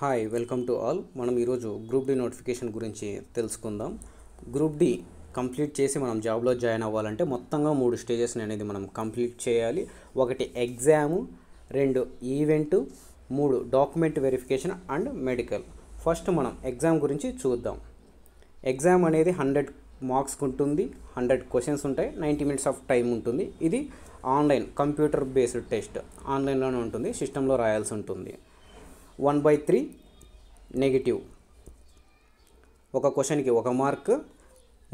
Hi welcome to all. మనం ఈరోజు group D notification గురించి తెలుసుకుందాం. గ్రూప్ డి కంప్లీట్ చేసి మనం జాబ్లో జాయిన్ అవ్వాలంటే మొత్తంగా 3 స్టేజెస్ని అనేది మనం కంప్లీట్ చేయాలి. 1 exam, 2 event, 3 document verification and medical. First మనం ఎగ్జామ్ గురించి చూద్దాం. ఎగ్జామ్ అనేది 100 మార్క్స్కి ఉంటుంది, 100 క్వశ్చన్స్ ఉంటాయి, 90 మినిట్స్ ఆఫ్ టైం ఉంటుంది. ఇది ఆన్లైన్ కంప్యూటర్ బేస్డ్ టెస్ట్, ఆన్లైన్లోనే ఉంటుంది, సిస్టంలో రాయాల్సి ఉంటుంది. 1/3 నెగిటివ్, ఒక క్వశ్చన్కి 1 మార్క్,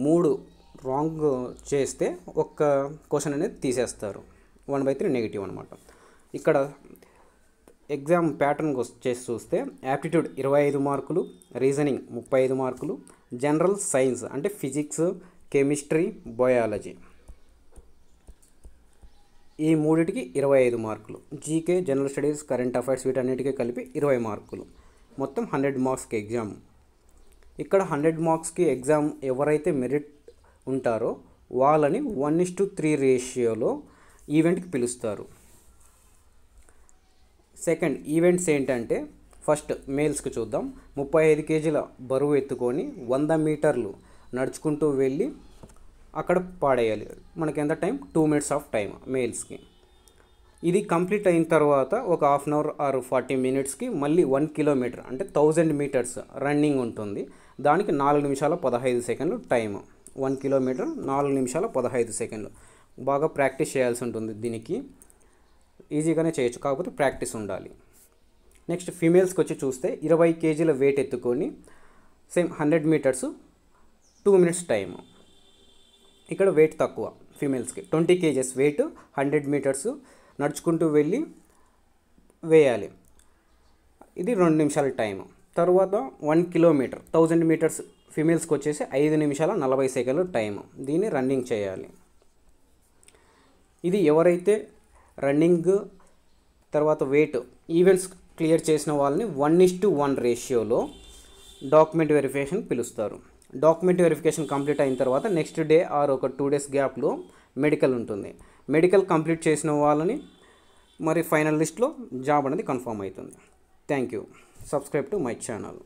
3 రాంగ్ చేస్తే ఒక క్వశ్చన్ అనేది తీసేస్తారు. 1/3 నెగిటివ్ అనమాట. ఇక్కడ ఎగ్జామ్ ప్యాటర్న్ చేసి చూస్తే యాప్టిట్యూడ్ 25 మార్కులు, రీజనింగ్ 35 మార్కులు, జనరల్ సైన్స్ అంటే ఫిజిక్స్, కెమిస్ట్రీ, బయాలజీ ఈ మూడిటికి 25 మార్కులు, GK, general studies, current affairs వీటన్నిటికీ కలిపి 20 మార్కులు, మొత్తం 100 మార్క్స్కి ఎగ్జామ్. ఇక్కడ 100 మార్క్స్కి ఎగ్జామ్ ఎవరైతే మెరిట్ ఉంటారో వాళ్ళని 1:3 రేషియోలో ఈవెంట్కి పిలుస్తారు. సెకండ్ ఈవెంట్స్ ఏంటంటే, ఫస్ట్ మేల్స్కి చూద్దాం. 35 కేజీల బరువు ఎత్తుకొని 100 మీటర్లు నడుచుకుంటూ వెళ్ళి అక్కడ పాడేయాలి. మనకి ఎంత టైం? 2 మినిట్స్ ఆఫ్ టైం మేల్స్కి. ఇది కంప్లీట్ అయిన తర్వాత ఒక హాఫ్ అన్ అవర్ ఆర్ 40 మినిట్స్కి మళ్ళీ 1 కిలోమీటర్ అంటే 1000 మీటర్స్ రన్నింగ్ ఉంటుంది. దానికి 4 నిమిషాల 15 సెకండ్లు టైం. 1 కిలోమీటర్ 4 నిమిషాల 15 సెకండ్లు. బాగా ప్రాక్టీస్ చేయాల్సి ఉంటుంది. దీనికి ఈజీగానే చేయొచ్చు, కాకపోతే ప్రాక్టీస్ ఉండాలి. నెక్స్ట్ ఫీమేల్స్కి వచ్చి చూస్తే 20 కేజీల వెయిట్ ఎత్తుకొని సేమ్ 100 మీటర్స్ 2 మినిట్స్ టైము. ఇక్కడ వెయిట్ తక్కువ ఫీమేల్స్కి. 20 కేజెస్ వెయిట్ 100 మీటర్స్ నడుచుకుంటూ వెళ్ళి వేయాలి. ఇది 2 నిమిషాల టైం. తర్వాత 1 కిలోమీటర్ 1000 మీటర్స్ ఫీమేల్స్కి వచ్చేసి 5 నిమిషాల 40 సెకండ్లు టైం. దీన్ని రన్నింగ్ చేయాలి. ఇది ఎవరైతే రన్నింగ్ తర్వాత వెయిట్ ఈవెంట్స్ క్లియర్ చేసిన వాళ్ళని 1:1 రేషియోలో డాక్యుమెంట్ వెరిఫికేషన్ పిలుస్తారు. డాక్యుమెంట్ వెరిఫికేషన్ కంప్లీట్ అయిన తర్వాత నెక్స్ట్ డే ఆర్ ఒక 2 డేస్ గ్యాప్లో మెడికల్ ఉంటుంది. మెడికల్ కంప్లీట్ చేసిన వాళ్ళని మరి ఫైనల్ లిస్ట్లో జాబ్ అనేది కన్ఫర్మ్ అవుతుంది. Thank you. Subscribe to my channel.